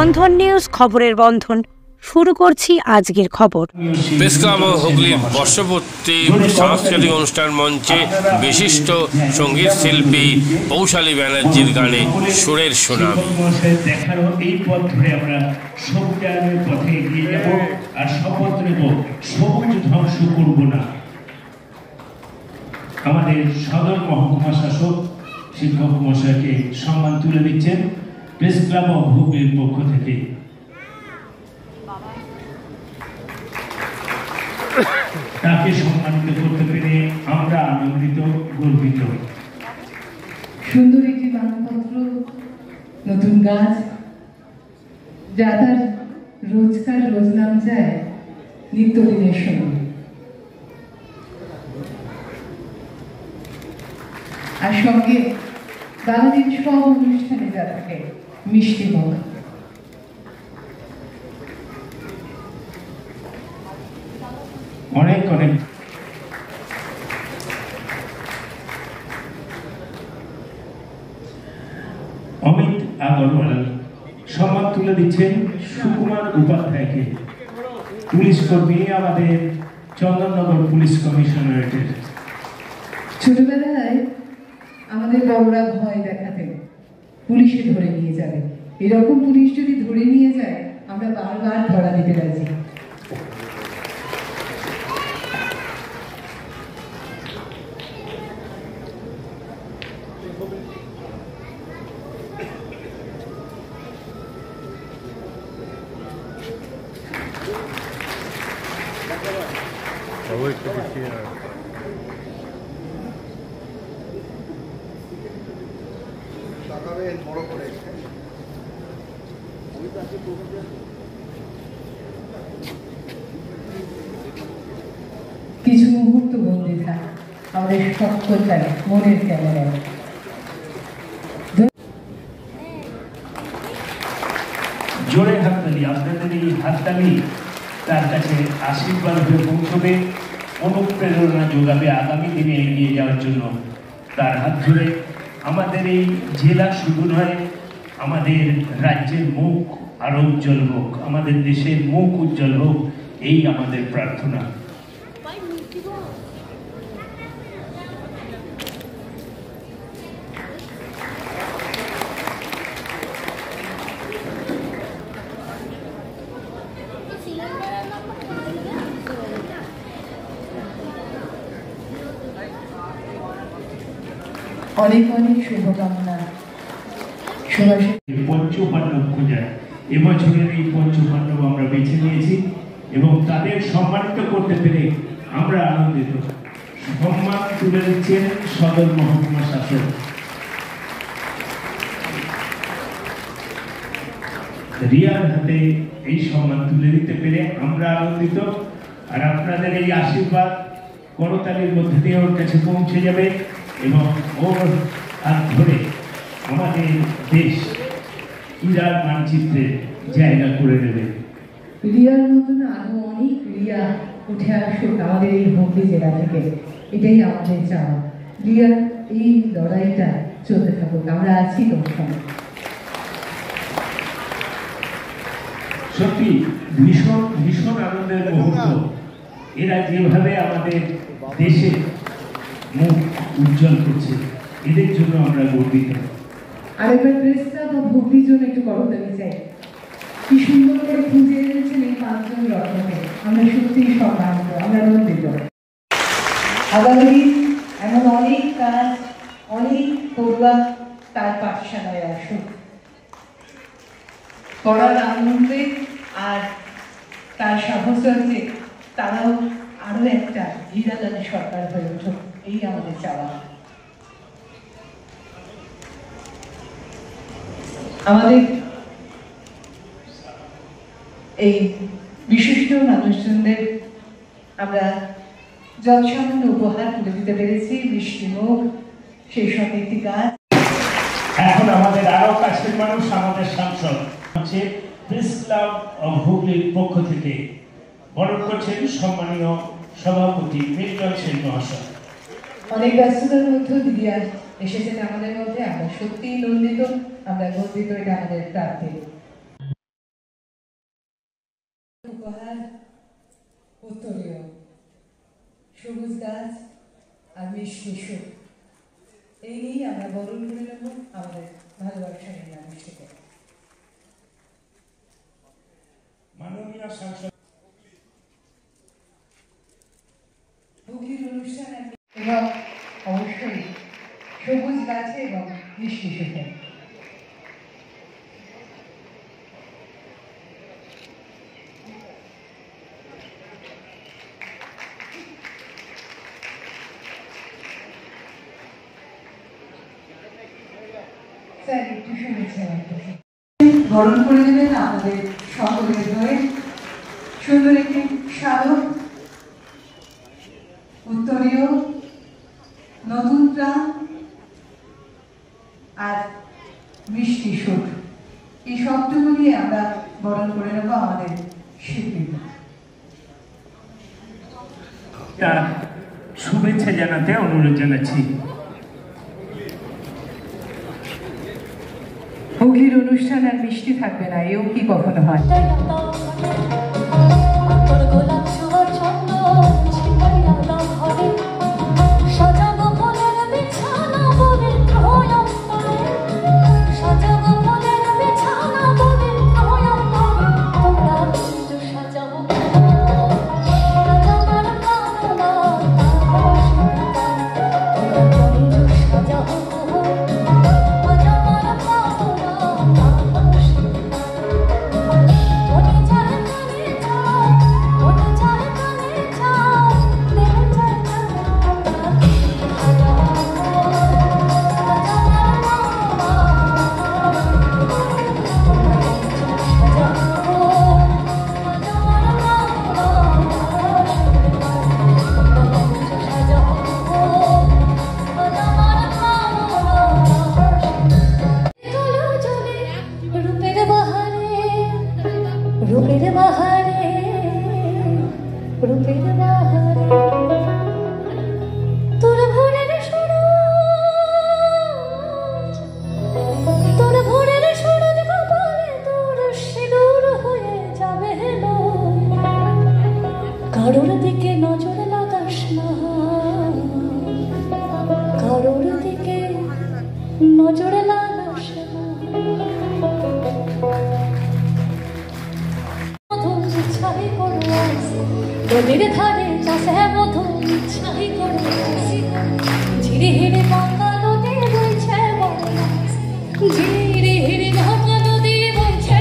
বন্ধন news, খবরের বন্ধন। শুরু করছি আজকের খবর। প্রেস ক্লাব হুগলির বর্ষপূর্তি সাংস্কৃতিক অনুষ্ঠান মঞ্চে বিশিষ্ট সঙ্গীত শিল্পী পৌশালী ব্যানার্জির গানে সুরের সুনামি। দেখানো এই পথ ধরে আমরা সবুজের পথে এগিয়ে যাব আর শপথ নেব সবুজ ধ্বংস করব না। আমাদের সদর মহকুমা শাসক শিক্ষক মহাশয়কে সম্মান তুলে দিচ্ছেন প্রেস ক্লাব অফ হুগলির পক্ষ থেকে। তাকে সম্মানিত করতে পেরে আমরা আনন্দিত, গর্বিত। সুন্দর একটি মানপত্র, নতুন গাছ, যা তার রোজকার রোজনাম যায় নিত্যদিনের সঙ্গে। আর সঙ্গে বাঙালির সব অনুষ্ঠানে যা থাকে মিষ্টি মুখ। অনেক অনেক অমিত আগরওয়াল সম্মান তুলে দিচ্ছেন সুকুমার উপাধ্যায়কে, পুলিশ কর্মী, আমাদের চন্দননগর পুলিশ কমিশনারেটের। ছোটবেলায় আমাদের বড়রা ভয় দেখাতেন পুলিশে ধরে নিয়ে যাবে। এরকম পুলিশ যদি ধরে নিয়ে যায় আমরা বারবার ধরা দিতে রাজি। কিছু মুহূর্ত বন্দী থাক আমাদের সকলকার মনের ক্যামেরায়। জোরে হাততালি, আপনাদের এই হাততালি তার কাছে আশীর্বাদ হয়ে পৌঁছবে, অনুপ্রেরণা যোগাবে আগামী দিনে এগিয়ে যাওয়ার জন্য। তার হাত ধরে আমাদের এই জেলা শুধু নয়, আমাদের রাজ্যের মুখ আরো উজ্জ্বল হোক, আমাদের দেশের মুখ উজ্জ্বল হোক, এই আমাদের প্রার্থনা। অনেক অনেক শুভকামনা। পঞ্চপাণ্ডব পূজা, এবছরের এই পঞ্চপাণ্ডব আমরা বেছে নিয়েছি এবং তাদের সম্মানিত করতে পেরে আমরা আনন্দিত। সম্মান তুলে দিচ্ছেন সদর মহকুমা শাসক। রিয়ার হাতে এই সম্মান তুলে দিতে পেরে আমরা আনন্দিত। আর আপনাদের এই আশীর্বাদ করতালির মধ্যে দিয়ে ওর কাছে পৌঁছে যাবে এবং ওর হাত ধরে আমাদের দেশ ক্রীড়ার মানচিত্রে জায়গা করে দেবে। রিয়ার মতন আরো অনেক রিয়া উঠে আসুক আমাদের এই হুগলি জেলা থেকে, এটাই আমাদের চাওয়া। রিয়ার এই লড়াইটা চলতে থাকুক, আমরা আছি তোর সঙ্গে। সত্যি ভীষণ ভীষণ আনন্দের মুহূর্ত। এরা যেভাবে আমাদের দেশে মুখ উজ্জ্বল করছে, এদের জন্য আমরা গর্বিত। আরেকবার প্রেস ক্লাব ও হুগলির জন্য একটু করতালি চাই। কি সুন্দর করে খুঁজে এনেছেন এই 5 জন রত্নকে, আমরা সত্যিই সম্মানিত, আমরা আনন্দিত। আগামী দিন এমন অনেক কাজ, অনেক পড়ুয়া তার পাঠশালায় আসুক, পড়ার আনন্দে আর তার সাহচর্যে তারাও আরো একটা হীরাদানি সরকার হয়ে উঠুক, এই আমাদের চাওয়া। আমাদের এই বিশিষ্ট মানুষজনদের আমরা যৎসামান্য উপহার তুলে দিতে পেরেছি, মিষ্টি মুখ, সেই সঙ্গে একটি গাছ। এখন আমাদের আরো কাছের মানুষ, আমাদের সাংসদ হচ্ছে প্রেস ক্লাব অফ হুগলির পক্ষ থেকে বরণ করছেন সম্মানীয় সভাপতি মিল্টন সেন মহাশয়। অনেক ব্যস্ততার মধ্যে দিদি এসেছেন আমাদের মধ্যে, আমরা সত্যিই নন্দিত, আমরা গর্বিত, এটা আমাদের প্রার্থী। সবুজ গাছ আর মিষ্টি সুর, এই নিয়েই আমরা বরণ করে নেব আমাদের ভালোবাসার এই মানুষটিকে। মাননীয় সাংসদ হুগলির অনুষ্ঠান এবং অবশ্যই সবুজ গাছে এবং মিষ্টি সুখে। স্যার একটু শুনেছি বরণ করে দেবেন আমাদের সকলের হয়ে সুন্দর একটি সাধক, উত্তরীয়, নতুন প্রাণ আর মিষ্টি সুর, এই শব্দগুলো নিয়ে আমরা বরণ করে নেব আমাদের শিল্পীকে। তার শুভেচ্ছা জানাতে অনুরোধ জানাচ্ছি। হুগলির অনুষ্ঠান আর মিষ্টি থাকবে না, এও কি কখনো হয়? কারোর দিকে নজর লাগাস না, কারোর দিকে নজর লাগাস না। মধু ছাই করো নদীর ধারে চাষে মধু ছাই করো, ঝিরি হিরি গঙ্গা নদী বইছে ঝিরি হিরি গঙ্গা নদী বইছে।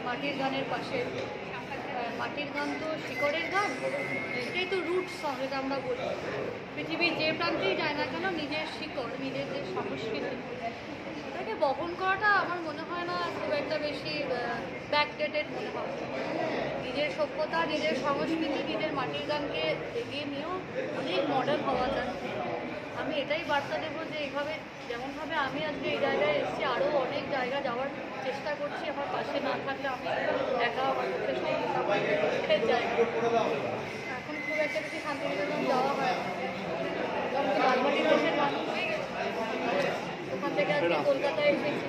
মাটির গানের পাশে মাটির গান তো শিকড়ের গান, এটাই তো রুট সং যেটা আমরা বলি। পৃথিবীর যে প্রান্তেই যায় না কেন নিজের শিকড়, নিজের যে সংস্কৃতি, এটাকে বহন করাটা আমার মনে হয় না খুব একটা বেশি ব্যাকডেটেড মনে হয়। নিজের সভ্যতা, নিজের সংস্কৃতি, নিজের মাটির গানকে এগিয়ে নিয়েও অনেক মডার্ন হওয়া যায়। আমি এটাই বার্তা দেবো যে এইভাবে যেমনভাবে আমি আজকে এই জায়গায় এসেছি, আরও অনেক জায়গা যাওয়ার চেষ্টা করছি। আমার পাশে না থাকলে আমি একা আমার পক্ষে সম্ভব না। দুঃখের জায়গা। এখন খুব একটা বেশি শান্তিনিকেতন যাওয়া হয় না। লালবাড়ি দেশের মানুষ, ওখান থেকে আজকে কলকাতায় এসেছি,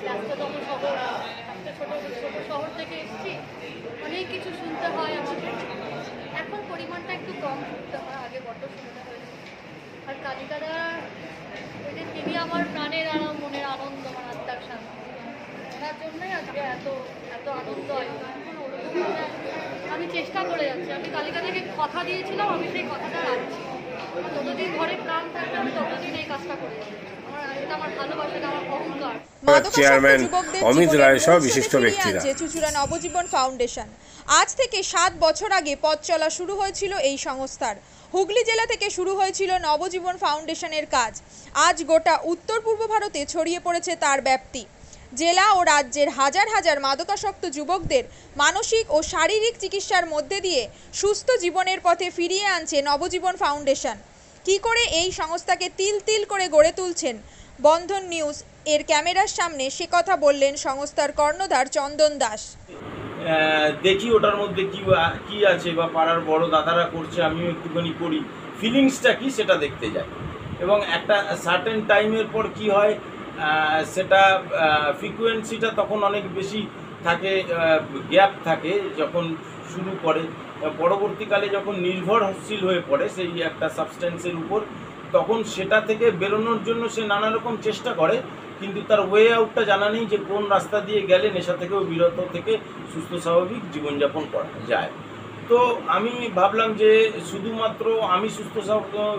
ব্যস্ততম শহর, একটা ছোট শহর থেকে এসেছি, অনেক কিছু শুনতে হয় আমাকে। এখন পরিমাণটা একটু কম শুনতে হয়, আগে বড্ড শুনতে হয়েছে। আর কালিকাদা ওই যে তিনি আমার প্রাণের আরাম, মনের আনন্দ, আমার আত্মার শান্তি, ওনার জন্যই আজকে এত এত আনন্দ হয়। এখন ওরকমভাবে আমি চেষ্টা করে যাচ্ছি। আমি কালিকাদাকে কথা দিয়েছিলাম, আমি সেই কথাটা রাখছি। যতদিন ঘরে প্রাণ থাকবে আমি ততদিন এই কাজটা করে যাচ্ছি। এটা আমার ভালোবাসা, আমার অহংকার। চেয়ারম্যান অমিত রায় সহ বিশিষ্ট ব্যক্তিরা। চুঁচুড়া নবজীবন ফাউন্ডেশন আজ থেকে 7 বছর আগে পথ চলা শুরু হয়েছিল এই সংস্থার। হুগলি জেলা থেকে শুরু হয়েছিল নবজীবন ফাউন্ডেশনের কাজ। আজ গোটা উত্তর পূর্ব ভারতে ছড়িয়ে পড়েছে তার ব্যাপ্তি। জেলা ও রাজ্যের হাজার হাজার মাদকাসক্ত যুবকদের মানসিক ও শারীরিক চিকিৎসার মধ্যে দিয়ে সুস্থ জীবনের পথে ফিরিয়ে আনছে নবজীবন ফাউন্ডেশন। কি করে এই সংস্থাকে তিল তিল করে গড়ে তুলছেন বন্ধন নিউজ এর ক্যামেরার সামনে সে কথা বললেন সংস্থার কর্ণধার চন্দন দাস। দেখি ওটার মধ্যে কি আছে, বা পাড়ার বড় দাদারা করছে, আমিও একটুখানি করি, ফিলিংসটা কি সেটা দেখতে যাই। এবং একটা সার্টেন টাইমের পর কি হয়, সেটা ফ্রিকোয়েন্সিটা তখন অনেক বেশি থাকে, গ্যাপ থাকে যখন শুরু করে। পরবর্তীকালে যখন নির্ভরশীল হয়ে পড়ে সেই একটা সাবস্টেন্সের উপর, তখন সেটা থেকে বেরোনোর জন্য সে নানা রকম চেষ্টা করে, কিন্তু তার ওয়ে আউটটা জানা নেই যে কোন রাস্তা দিয়ে গেলে নেশা থেকেও বিরত থেকে সুস্থ স্বাভাবিক জীবনযাপন করা যায়। তো আমি ভাবলাম যে শুধুমাত্র আমি সুস্থ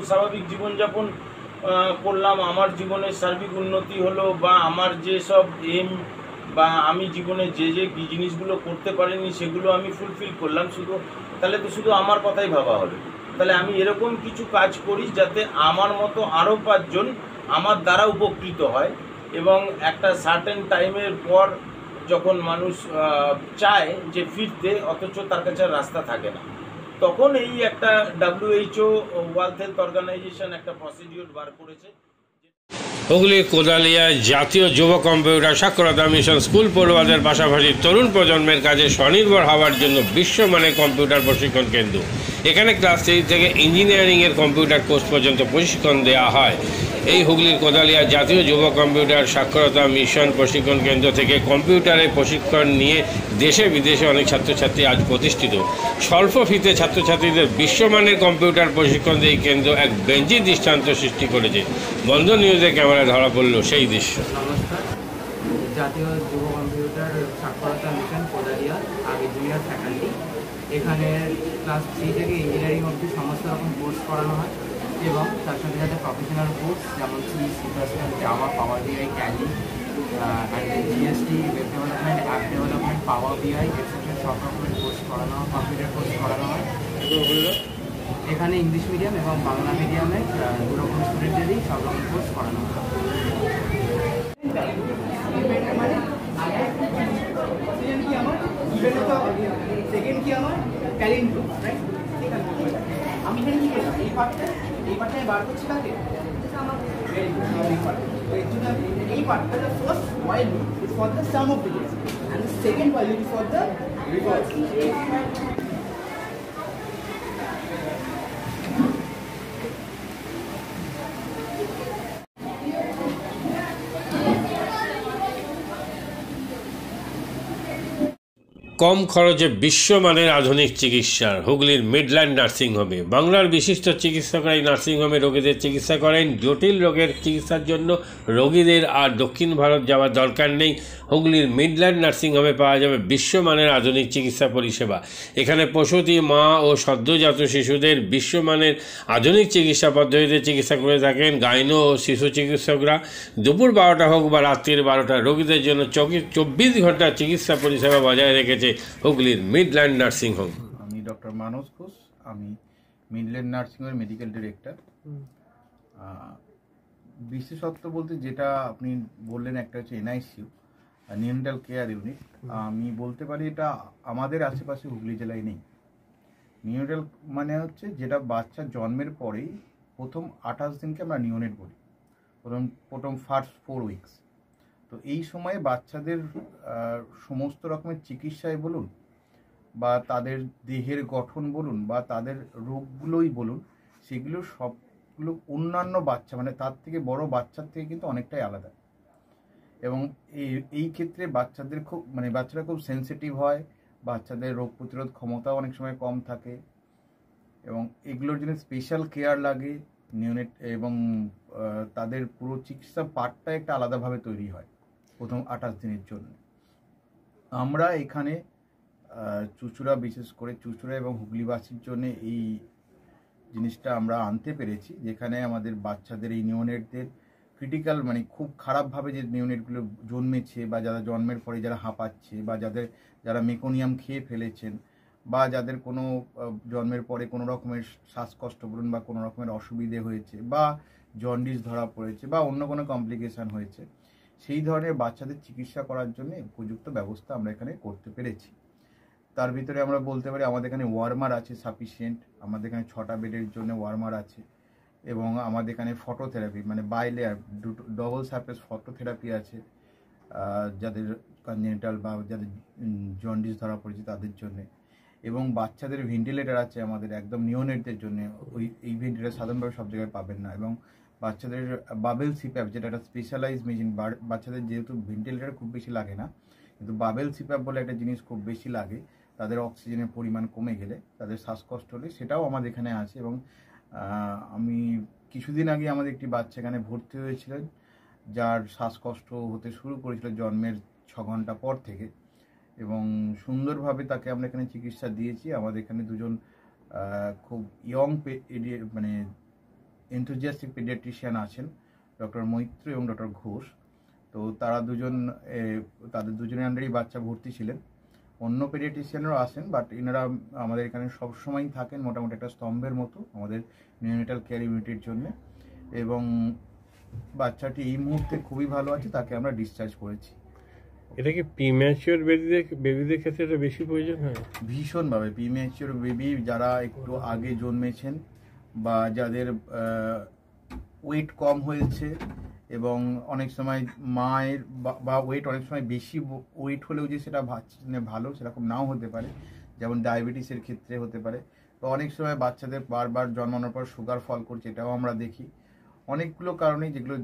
স্বাভাবিক জীবনযাপন করলাম, আমার জীবনের সার্বিক উন্নতি হলো, বা আমার যে সব এম বা আমি জীবনে যে জিনিসগুলো করতে পারিনি সেগুলো আমি ফুলফিল করলাম, তাহলে তো শুধু আমার কথাই ভাবা হলো। তাহলে আমি এরকম কিছু কাজ করি যাতে আমার মতো আরও 5 জন আমার দ্বারা উপকৃত হয়। এবং একটা সার্টেন টাইমের পর যখন মানুষ চায় যে ফিরতে, অথচ তার কাছে রাস্তা থাকে না, তখন এই একটা WHO ওয়ার্ল্ড হেলথ অর্গানাইজেশন একটা প্রসিডিউর বার করেছে। হুগলির কোদালিয়ায় জাতীয় যুব কম্পিউটার সাক্ষরতা মিশন স্কুল পড়ুয়াদের পাশাপাশি তরুণ প্রজন্মের কাজে স্বনির্ভর হওয়ার জন্য বিশ্বমানের কম্পিউটার প্রশিক্ষণ কেন্দ্র। এখানে ক্লাস 3 থেকে ইঞ্জিনিয়ারিংয়ের কম্পিউটার কোর্স পর্যন্ত প্রশিক্ষণ দেওয়া হয়। এই হুগলির কোদালিয়া জাতীয় যুব কম্পিউটার সাক্ষরতা মিশন প্রশিক্ষণ কেন্দ্র থেকে কম্পিউটারের প্রশিক্ষণ নিয়ে দেশে বিদেশে অনেক ছাত্রছাত্রী আজ প্রতিষ্ঠিত। স্বল্প ফিতে ছাত্রছাত্রীদের বিশ্বমানের কম্পিউটার প্রশিক্ষণ দিয়ে এই কেন্দ্র এক বেঞ্জি দৃষ্টান্ত সৃষ্টি করেছে। বন্ধন নিউজে ক্যামেরায় ধরা পড়ল সেই দৃশ্য। নমস্কার, জাতীয় যুব কম্পিউটার সাক্ষরতা মিশন কোদালিয়া, আগে জুনিয়র ফ্যাকাল্টি। এখানে ক্লাস 3 থেকে ইঞ্জিনিয়ারিং অবধি সমস্ত রকম কোর্স করানো হয়, এবং তার সাথে সাথে প্রফেশনাল কোর্স যেমন C++, Java, power BI, Tally, GST, web development, app development, power BI etcetera সব রকমের কোর্স করানো হয়, কম্পিউটার কোর্স করানো হয়। এখানে ইংলিশ মিডিয়াম এবং বাংলা মিডিয়ামে 2 রকম স্টুডেন্টেরই সব রকম কোর্স করানো হয়। সেকেন্ড কি আমার ট্যালেন্ট, রাইট? আমি এখানে কি করলাম, এই পার্টটা বার করছি কাকে, এই পার্টটা the first while loop is for the sum of digits and the second while loop is for the reverse. কম খরচে বিশ্বমানের আধুনিক চিকিৎসার হুগলির মিডল্যান্ড নার্সিংহোমে বাংলার বিশিষ্ট চিকিৎসকরা এই নার্সিংহোমে রোগীদের চিকিৎসা করেন। জটিল রোগের চিকিৎসার জন্য রোগীদের আর দক্ষিণ ভারত যাওয়ার দরকার নেই। হুগলির মিডল্যান্ড নার্সিংহোমে পাওয়া যাবে বিশ্বমানের আধুনিক চিকিৎসা পরিষেবা। এখানে প্রসূতি, মা ও সদ্যজাত শিশুদের বিশ্বমানের আধুনিক চিকিৎসা পদ্ধতিতে চিকিৎসা করে থাকেন গাইনো ও শিশু চিকিৎসকরা। দুপুর 12টা হোক বা রাত্রির 12টা, রোগীদের জন্য 24 ঘন্টা চিকিৎসা পরিষেবা বজায় রেখেছে হুগলির মিডল্যান্ড নার্সিংহোম। আমি ডক্টর মানস ঘোষ, আমি মিডল্যান্ড নার্সিংহোমের মেডিকেল ডিরেক্টর। বিশেষত্ব বলতে যেটা আপনি বললেন, একটা হচ্ছে NICU, নিউনেটাল কেয়ার ইউনিট, আমি বলতে পারি এটা আমাদের আশেপাশে হুগলি জেলায় নেই। নিউনেটাল মানে হচ্ছে যেটা বাচ্চা জন্মের পরেই প্রথম 28 দিনকে আমরা নিউনেট বলি, প্রথম ফার্স্ট 4 উইকস। তো এই সময়ে বাচ্চাদের সমস্ত রকমের চিকিৎসায় বলুন বা তাদের দেহের গঠন বলুন বা তাদের রোগগুলোই বলুন, সেগুলো সবগুলো অন্যান্য বাচ্চা মানে তার থেকে বড় বাচ্চার থেকে কিন্তু অনেকটাই আলাদা। এবং এই ক্ষেত্রে বাচ্চারা খুব সেন্সিটিভ হয়, বাচ্চাদের রোগ প্রতিরোধ ক্ষমতাও অনেক সময় কম থাকে এবং এগুলোর জন্য স্পেশাল কেয়ার লাগে নিউনেট, এবং তাদের পুরো চিকিৎসা পার্টটা একটা আলাদাভাবে তৈরি হয় প্রথম 28 দিনের জন্য। আমরা এখানে চুঁচুড়া, বিশেষ করে চুঁচুড়া এবং হুগলিবাসীর জন্য এই জিনিসটা আমরা আনতে পেরেছি, যেখানে আমাদের বাচ্চাদের এই নিউনেটদের ক্রিটিক্যাল মানে খুব খারাপভাবে যে নিউনেটগুলো জন্মেছে বা যারা জন্মের পরে যারা হাঁপাচ্ছে বা যারা মেকোনিয়াম খেয়ে ফেলেছেন বা যাদের কোনো জন্মের পরে কোনো রকমের শ্বাসকষ্ট বলুন বা কোনো রকমের অসুবিধে হয়েছে বা জন্ডিস ধরা পড়েছে বা অন্য কোনো কমপ্লিকেশান হয়েছে, সেই ধরনের বাচ্চাদের চিকিৎসা করার জন্য উপযুক্ত ব্যবস্থা আমরা এখানে করতে পেরেছি। তার ভিতরে আমরা বলতে পারি আমাদের এখানে ওয়ার্মার আছে সাফিসিয়েন্ট, আমাদের এখানে 6টা বেডের জন্য ওয়ার্মার আছে এবং আমাদের এখানে ফটোথেরাপি মানে বাইলেয়ার ডবল সারফেস ফটোথেরাপি আছে যাদের কনজেনিটাল বা যাদের জন্ডিস ধরা পড়েছে তাদের জন্যে, এবং বাচ্চাদের ভেন্টিলেটার আছে আমাদের একদম নিওনেটদের জন্য। এই ভেন্টিলেটার সাধারণভাবে সব জায়গায় পাবেন না, এবং বাচ্চাদের বাবেল সিপ্যাপ যেটা একটা স্পেশালাইজ মেশিন, বাচ্চাদের যেহেতু ভেন্টিলেটার খুব বেশি লাগে না কিন্তু বাবেল সিপ্যাপ বলে একটা জিনিস খুব বেশি লাগে, তাদের অক্সিজেনের পরিমাণ কমে গেলে তাদের শ্বাসকষ্ট হলে, সেটাও আমাদের এখানে আছে। এবং আমি কিছুদিন আগে আমাদের একটি বাচ্চা এখানে ভর্তি হয়েছিলেন যার শ্বাসকষ্ট হতে শুরু করেছিল জন্মের 6 ঘন্টা পর থেকে, এবং সুন্দরভাবে তাকে আমরা এখানে চিকিৎসা দিয়েছি। আমাদের এখানে দুজন খুব ইয়ং মানে এনথুজিয়াস্টিক পেডিয়াট্রিশিয়ান আছেন, ডক্টর মৈত্র এবং ডক্টর ঘোষ। তো তাদের দুজনের আন্ডারেই বাচ্চা ভর্তি ছিলেন। অন্য পেডিয়াট্রিশিয়ানরাও আসেন, বাট এনারা আমাদের এখানে সবসময়ই থাকেন মোটামুটি একটা স্তম্ভের মতো আমাদের নিউনেটাল কেয়ার ইউনিটের জন্য। এবং বাচ্চাটি এই মুহূর্তে খুবই ভালো আছে, তাকে আমরা ডিসচার্জ করেছি। এটা কি প্রিম্যাচিওর বেবিদের ক্ষেত্রে এটা বেশি প্রয়োজন হয়? ভীষণভাবে প্রিম্যাচিওর বেবি যারা একটু আগে জন্মেছেন বা যাদের ওয়েট কম হয়েছে, এবং অনেক সময় মায়ের বা ওয়েট অনেক সময় বেশি ওয়েট হলেও যে সেটা ভালো সেরকম নাও হতে পারে, যেমন ডায়াবেটিসের ক্ষেত্রে হতে পারে। তো অনেক সময় বাচ্চাদের বারবার জন্মানোর পর সুগার ফল করছে, এটাও আমরা দেখি। অনেকগুলো কারণেই যেগুলো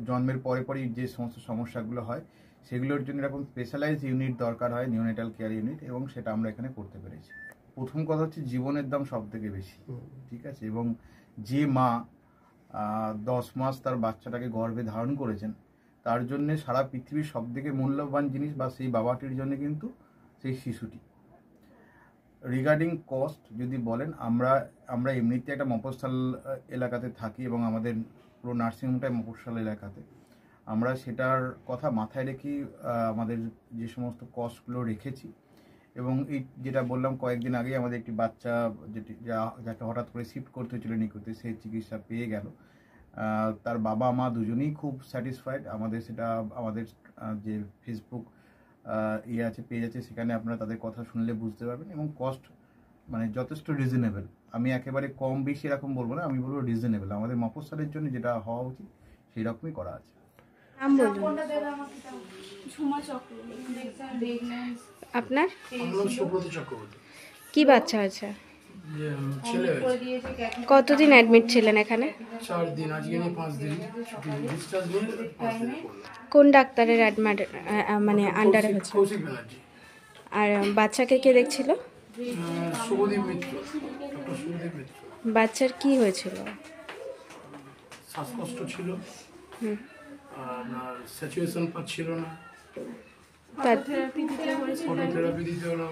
জন্মের পরে পরেই যে সমস্ত সমস্যাগুলো হয় সেগুলোর জন্য এরকম স্পেশালাইজ ইউনিট দরকার হয়, নিউনেটাল কেয়ার ইউনিট, এবং সেটা আমরা এখানে করতে পেরেছি। প্রথম কথা হচ্ছে জীবনের দাম সব থেকে বেশি, ঠিক আছে, এবং যে মা 10 মাস তার বাচ্চাটাকে গর্ভে ধারণ করেছেন তার জন্য সারা পৃথিবীর সব থেকে মূল্যবান জিনিস বা সেই বাবাটির জন্য কিন্তু সেই শিশুটি। রিগার্ডিং কস্ট যদি বলেন, আমরা এমনিতে একটা মফস্বল এলাকাতে থাকি এবং আমাদের পুরো নার্সিংহোমটাই মফস্বল এলাকাতে। আমরা সেটার কথা মাথায় রেখে আমাদের যে সমস্ত কস্টগুলো রেখেছি, এবং এই যেটা বললাম কয়েকদিন আগে আমাদের একটি বাচ্চা যাকে হঠাৎ করে শিফট করতে হয়েছিল নিকুতে, সেই চিকিৎসা পেয়ে গেল। তার বাবা মা দুজনেই খুব স্যাটিসফাইড। আমাদের যে ফেসবুক আছে, পেজ আছে, সেখানে আপনারা তাদের কথা শুনলে বুঝতে পারবেন। এবং কস্ট মানে যথেষ্ট রিজনেবল, আমি একেবারে কম বেশি এরকম বলবো না, আমি বলবো রিজনেবল। আমাদের মফস্বলের জন্য যেটা হওয়া উচিত সেই রকমই করা আছে। আপনার কি বাচ্চা আছে? কতদিন অ্যাডমিট ছিলেন এখানে? 4 দিন, আজকে নিয়ে 5 দিন। কোন ডাক্তারের মানে আন্ডারে হচ্ছে? আর বাচ্চাকে কে দেখছিল? শুভদীপ মিত্র, ডক্টর শুভদীপ মিত্র। বাচ্চার কি হয়েছিল? শ্বাসকষ্ট ছিল, আর স্যাচুরেশন পাচ্ছিল না, ফটোথেরাপি দিতে হলো।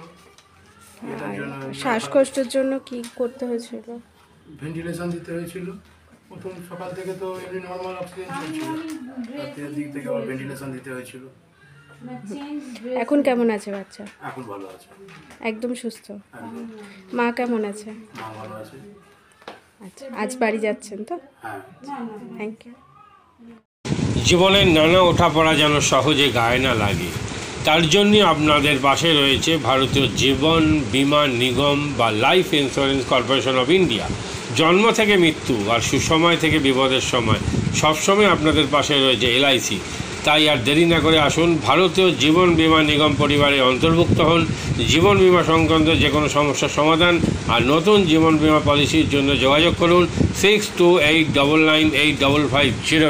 শ্বাসকষ্টের জন্য কি করতে হয়েছিল? ভেন্টিলেশন দিতে হয়েছিল। প্রথম সকাল থেকে তো এমনি নর্মাল অক্সিজেন চলছিল, রাতের দিক থেকে আবার ভেন্টিলেশন দিতে হয়েছিল। এখন কেমন আছে বাচ্চা? এখন ভালো আছে, একদম সুস্থ। মা কেমন আছে? মা ভালো আছে। আচ্ছা, আজ বাড়ি যাচ্ছেন তো? হ্যাঁ, থ্যাংক ইউ। জীবনের নানা ওঠাপড়া যেন সহজে গায়ে না লাগে, তার জন্য আপনাদের পাশে রয়েছে ভারতীয় জীবন বীমা নিগম বা life insurance corporation of India. জন্ম থেকে মৃত্যু আর সুসময় থেকে বিপদের সময় সবসময় আপনাদের পাশে রয়েছে এলআইসি। তাই আর দেরি না করে আসুন, ভারতীয় জীবন বীমা নিগম পরিবারে অন্তর্ভুক্ত হন। জীবন বীমা সংক্রান্ত যে কোনো সমস্যার সমাধান আর নতুন জীবন বীমা পলিসির জন্য যোগাযোগ করুন 6289985550।